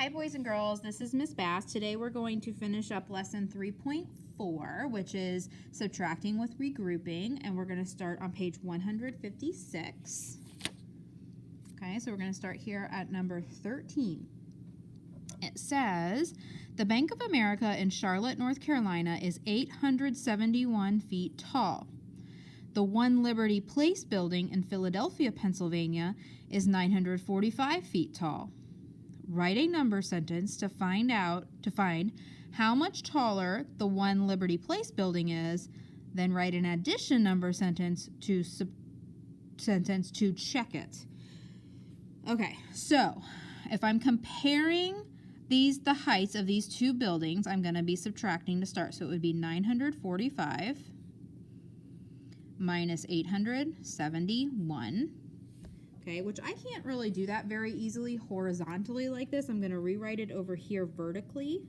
Hi boys and girls, this is Miss Bass. Today we're going to finish up lesson 3.4, which is subtracting with regrouping, and we're going to start on page 156. Okay, so we're going to start here at number 13. It says, the Bank of America in Charlotte, North Carolina is 871 feet tall. The One Liberty Place building in Philadelphia, Pennsylvania is 945 feet tall. Write a number sentence to find how much taller the One Liberty Place building is, then write an addition number sentence to check it. Okay, so if I'm comparing the heights of these two buildings, I'm going to be subtracting to start. So it would be 945 minus 871. Okay, which I can't really do that very easily horizontally like this. I'm going to rewrite it over here vertically.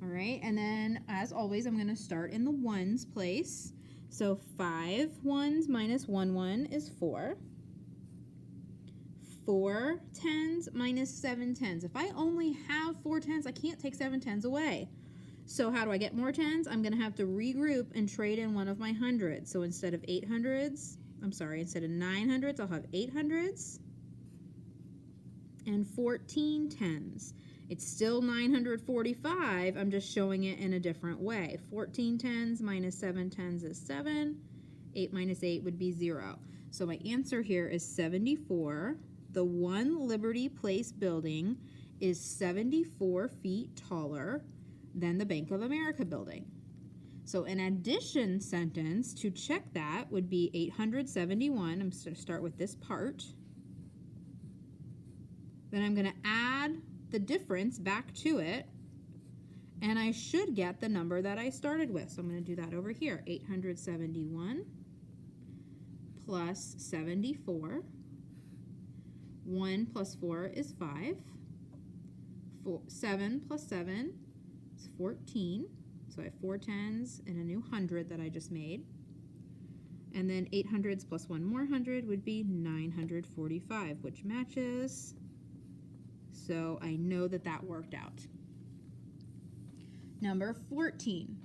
All right, and then as always, I'm going to start in the ones place. So 5 ones minus 1 1 is 4. 4 tens minus 7 tens. If I only have 4 tens, I can't take 7 tens away. So how do I get more tens? I'm going to have to regroup and trade in one of my hundreds. So instead of 900s, I'll have 800s and 14 tens. It's still 945. I'm just showing it in a different way. 14 tens minus 7 tens is 7. 8 minus 8 would be 0. So my answer here is 74. The One Liberty Place building is 74 feet taller than the Bank of America building. So an addition sentence to check that would be 871. I'm going to start with this part. Then I'm going to add the difference back to it, and I should get the number that I started with. So I'm going to do that over here. 871 plus 74. 1 plus 4 is 5. 7 plus 7 is 14. So I have 4 tens and a new 100 that I just made. And then 800s plus 1 more 100 would be 945, which matches. So I know that that worked out. Number 14.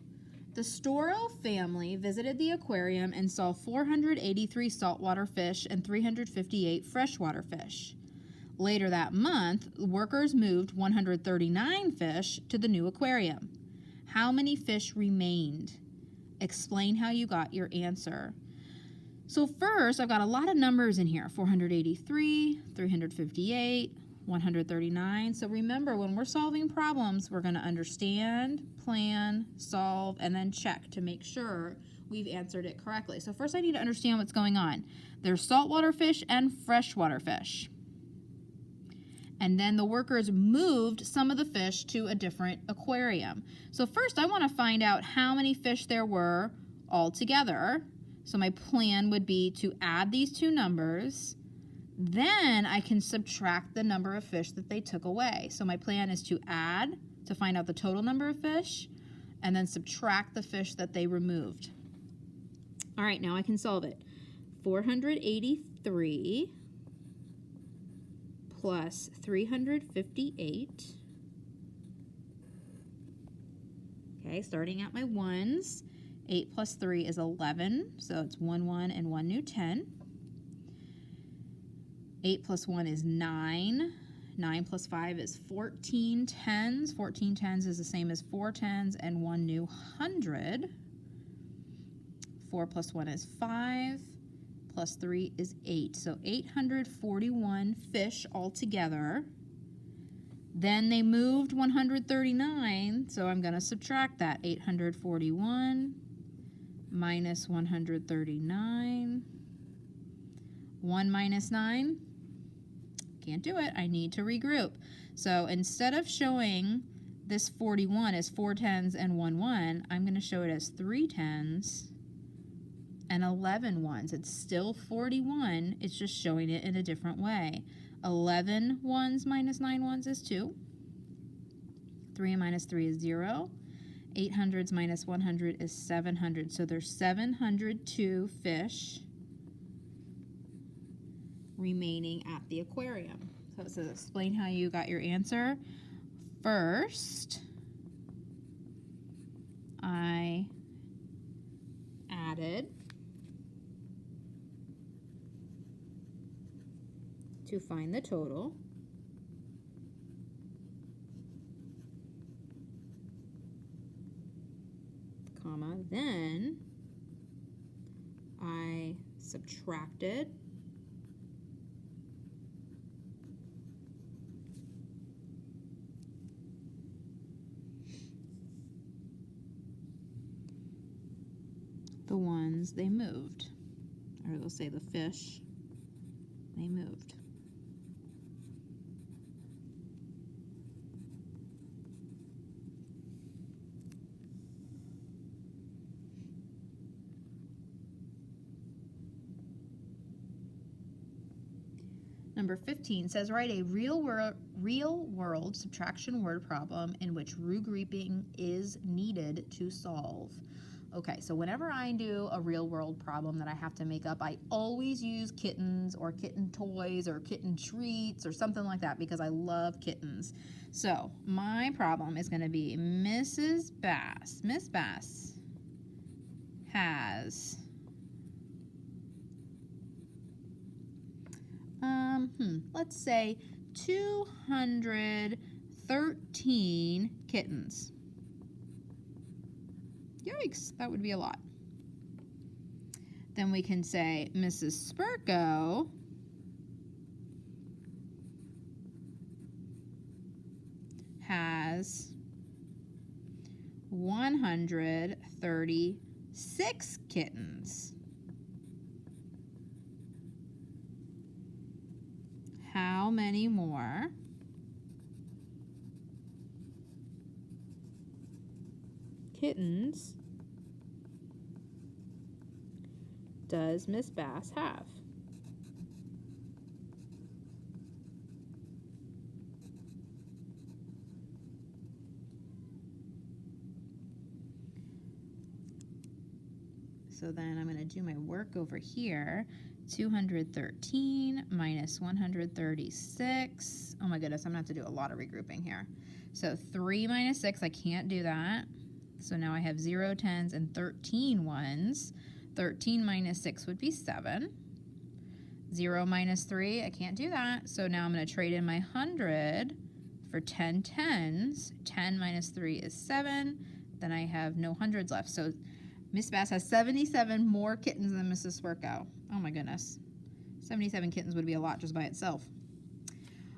The Storrow family visited the aquarium and saw 483 saltwater fish and 358 freshwater fish. Later that month, workers moved 139 fish to the new aquarium. How many fish remained? Explain how you got your answer. So first, I've got a lot of numbers in here. 483, 358, 139. So remember, when we're solving problems, we're going to understand, plan, solve, and then check to make sure we've answered it correctly. So first I need to understand what's going on. There's saltwater fish and freshwater fish. And then the workers moved some of the fish to a different aquarium. So first I want to find out how many fish there were altogether. So my plan would be to add these two numbers. Then I can subtract the number of fish that they took away. So my plan is to add to find out the total number of fish and then subtract the fish that they removed. All right, now I can solve it. 483 plus 358. Okay, starting at my ones. 8 plus 3 is 11, so it's 1 1 and 1 new 10. 8 plus 1 is 9. 9 plus 5 is 14 tens. 14 tens is the same as 4 tens and 1 new 100. 4 plus 1 is 5. Plus 3 is 8. So 841 fish altogether. Then they moved 139, so I'm going to subtract that. 841 minus 139. 1 minus 9. Can't do it. I need to regroup. So instead of showing this 41 as 4 tens and 1 1, I'm going to show it as 3 tens and 11 ones. It's still 41. It's just showing it in a different way. 11 ones minus 9 ones is 2. 3 minus 3 is 0. 800s minus 100 is 700. So there's 702 fish remaining at the aquarium. So it says explain how you got your answer. First, I added to find the total. Comma, then I subtracted the ones they moved, or they'll say the fish they moved. Number 15 says write a real world subtraction word problem in which regrouping is needed to solve. Okay, so whenever I do a real world problem that I have to make up, I always use kittens or kitten toys or kitten treats or something like that because I love kittens. So my problem is going to be Mrs. Bass. Miss Bass has let's say 213 kittens. Yikes, that would be a lot. Then we can say Mrs. Spurko has 136 kittens. How many more kittens does Miss Bass have? So then I'm going to do my work over here. 213 minus 136. Oh my goodness, I'm going to have to do a lot of regrouping here. So 3 minus 6, I can't do that. So now I have 0 tens and 13 ones. 13 minus 6 would be 7. 0 minus 3, I can't do that. So now I'm going to trade in my 100 for 10 tens. 10 minus 3 is 7. Then I have no hundreds left. So Miss Bass has 77 more kittens than Mrs. Spurko. Oh my goodness. 77 kittens would be a lot just by itself.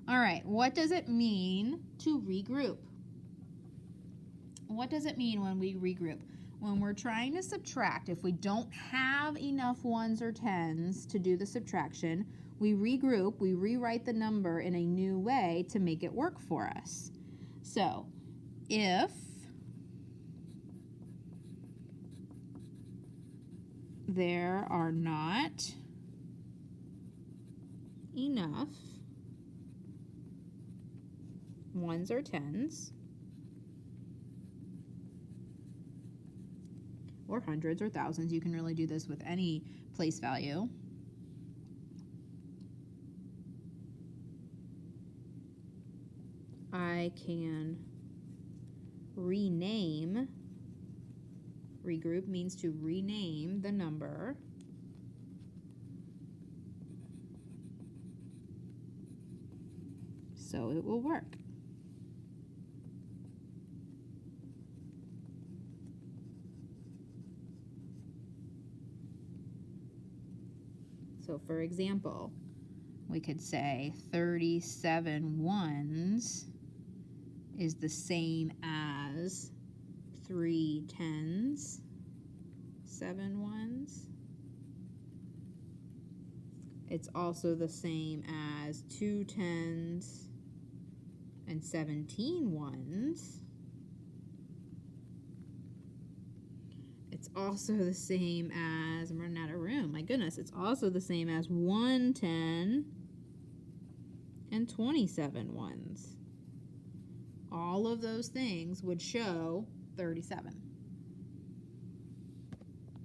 All right, what does it mean to regroup? What does it mean when we regroup? When we're trying to subtract, if we don't have enough ones or tens to do the subtraction, we regroup, we rewrite the number in a new way to make it work for us. So, if there are not enough ones or tens or hundreds or thousands, you can really do this with any place value, I can rename. Regroup means to rename the number so it will work. So for example, we could say 37 ones is the same as 3 tens, 7 ones. It's also the same as 2 tens and 17 ones. It's also the same as, I'm running out of room, my goodness, it's also the same as 1 10 and 27 ones. All of those things would show 37.